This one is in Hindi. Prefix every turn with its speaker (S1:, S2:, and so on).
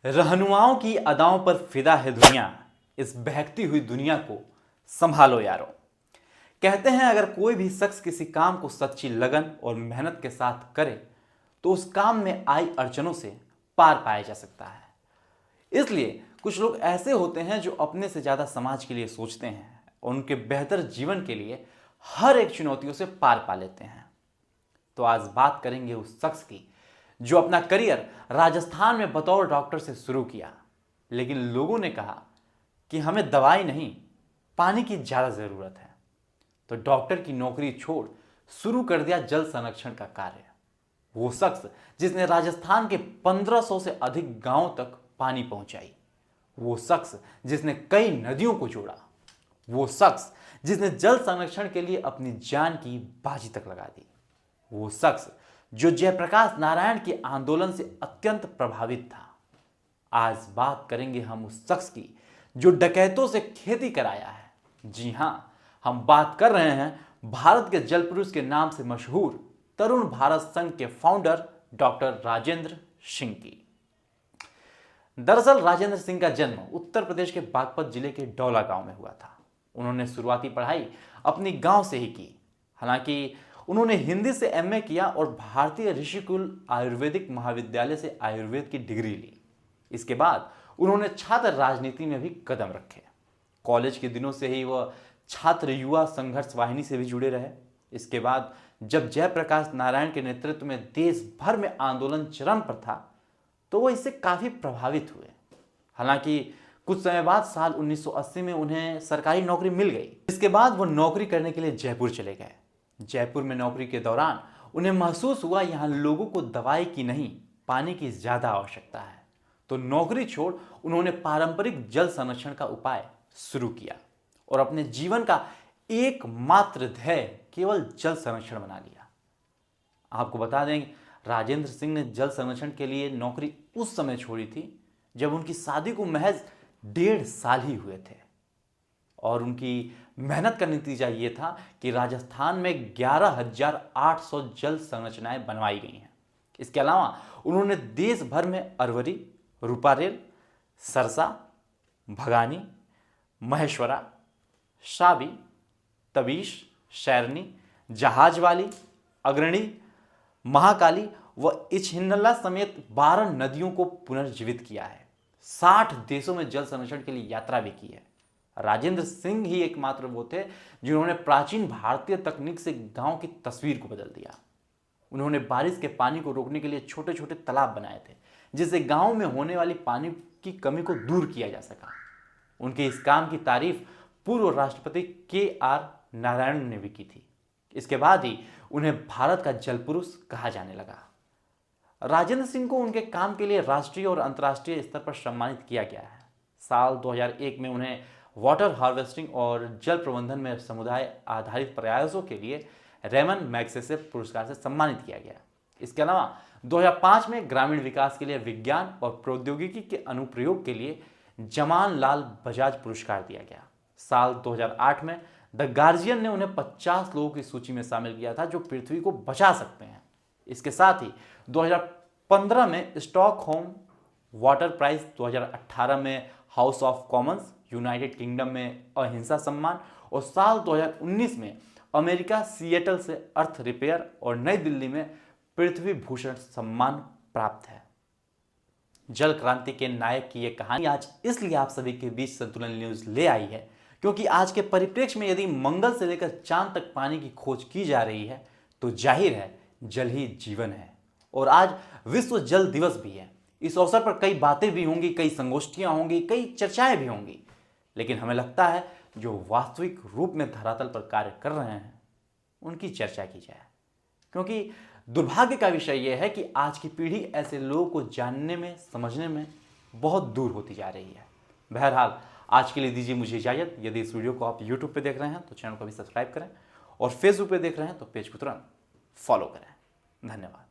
S1: रहनुमाओं की अदाओं पर फिदा है दुनिया, इस बहकती हुई दुनिया को संभालो यारो। कहते हैं अगर कोई भी शख्स किसी काम को सच्ची लगन और मेहनत के साथ करे तो उस काम में आई अड़चनों से पार पाया जा सकता है। इसलिए कुछ लोग ऐसे होते हैं जो अपने से ज्यादा समाज के लिए सोचते हैं और उनके बेहतर जीवन के लिए हर एक चुनौतियों से पार पा लेते हैं। तो आज बात करेंगे उस शख्स की जो अपना करियर राजस्थान में बतौर डॉक्टर से शुरू किया, लेकिन लोगों ने कहा कि हमें दवाई नहीं पानी की ज्यादा जरूरत है, तो डॉक्टर की नौकरी छोड़ शुरू कर दिया जल संरक्षण का कार्य। वो शख्स जिसने राजस्थान के 1500 से अधिक गांवों तक पानी पहुंचाई, वो शख्स जिसने कई नदियों को जोड़ा, वो शख्स जिसने जल संरक्षण के लिए अपनी जान की बाजी तक लगा दी, वो शख्स जो जयप्रकाश नारायण के आंदोलन से अत्यंत प्रभावित था। आज बात करेंगे हम उस शख्स की जो डकैतों से खेती कराया है। जी हां, हम बात कर रहे हैं भारत के जल पुरुष के नाम से मशहूर तरुण भारत संघ के फाउंडर डॉक्टर राजेंद्र सिंह की। दरअसल राजेंद्र सिंह का जन्म उत्तर प्रदेश के बागपत जिले के डौला गांव में हुआ था। उन्होंने शुरुआती पढ़ाई अपनी गांव से ही की। हालांकि उन्होंने हिंदी से एमए किया और भारतीय ऋषिकुल आयुर्वेदिक महाविद्यालय से आयुर्वेद की डिग्री ली। इसके बाद उन्होंने छात्र राजनीति में भी कदम रखे। कॉलेज के दिनों से ही वह छात्र युवा संघर्ष वाहिनी से भी जुड़े रहे। इसके बाद जब जयप्रकाश नारायण के नेतृत्व में देश भर में आंदोलन चरम पर था तो वह इससे काफी प्रभावित हुए। हालांकि कुछ समय बाद साल 1980 में उन्हें सरकारी नौकरी मिल गई। इसके बाद वो नौकरी करने के लिए जयपुर चले गए। जयपुर में नौकरी के दौरान उन्हें महसूस हुआ यहां लोगों को दवाई की नहीं पानी की ज्यादा आवश्यकता है, तो नौकरी छोड़ उन्होंने पारंपरिक जल संरक्षण का उपाय शुरू किया और अपने जीवन का एकमात्र ध्येय केवल जल संरक्षण बना लिया। आपको बता दें, राजेंद्र सिंह ने जल संरक्षण के लिए नौकरी उस समय छोड़ी थी जब उनकी शादी को महज 1.5 साल ही हुए थे और उनकी मेहनत का नतीजा यह था कि राजस्थान में 11,800 जल संरचनाएं बनवाई गई हैं। इसके अलावा उन्होंने देश भर में अरवरी, रूपारेल, सरसा, भगानी, महेश्वरा, शाबी, तबीश, शैरनी, जहाजवाली, अग्रणी, महाकाली व इछहिन्नला समेत 12 नदियों को पुनर्जीवित किया है। 60 देशों में जल संरक्षण के लिए यात्रा भी की है। राजेंद्र सिंह ही एकमात्र वो थे जिन्होंने प्राचीन भारतीय तकनीक से गांव की तस्वीर को बदल दिया। उन्होंने बारिश के पानी को रोकने के लिए छोटे छोटे तालाब बनाए थे, जिससे गांव में होने वाली पानी की कमी को दूर किया जा सका। उनके इस काम की तारीफ पूर्व राष्ट्रपति KR नारायण ने भी की थी। इसके बाद ही उन्हें भारत का जल पुरुष कहा जाने लगा। राजेंद्र सिंह को उनके काम के लिए राष्ट्रीय और अंतर्राष्ट्रीय स्तर पर सम्मानित किया गया है। साल 2001 में उन्हें वाटर हार्वेस्टिंग और जल प्रबंधन में समुदाय आधारित प्रयासों के लिए रेमन मैग्सेसे पुरस्कार से सम्मानित किया गया। इसके अलावा 2005 में ग्रामीण विकास के लिए विज्ञान और प्रौद्योगिकी के अनुप्रयोग के लिए जमान लाल बजाज पुरस्कार दिया गया। साल 2008 में द गार्जियन ने उन्हें 50 लोगों की सूची में शामिल किया था जो पृथ्वी को बचा सकते हैं। इसके साथ ही 2015 में स्टॉकहोम वाटर प्राइज, 2018 में house of Commons United kingdom में अहिंसा सम्मान और साल 2019 में अमेरिका सिएटल से अर्थ रिपेयर और नई दिल्ली में पृथ्वी भूषण सम्मान प्राप्त है। जल क्रांति के नायक की यह कहानी आज इसलिए आप सभी के बीच संतुलन न्यूज ले आई है क्योंकि आज के परिप्रेक्ष्य में यदि मंगल से लेकर चांद तक पानी की खोज की जा रही है तो जाहिर है जल ही जीवन है। और आज विश्व जल दिवस भी है। इस अवसर पर कई बातें भी होंगी, कई संगोष्ठियां होंगी, कई चर्चाएं भी होंगी, लेकिन हमें लगता है जो वास्तविक रूप में धरातल पर कार्य कर रहे हैं उनकी चर्चा की जाए, क्योंकि दुर्भाग्य का विषय यह है कि आज की पीढ़ी ऐसे लोगों को जानने में, समझने में बहुत दूर होती जा रही है। बहरहाल आज के लिए दीजिए मुझे इजाजत। यदि इस वीडियो को आप YouTube पे देख रहे हैं तो चैनल को भी सब्सक्राइब करें और Facebook पे देख रहे हैं तो पेज को तुरंत फॉलो करें। धन्यवाद।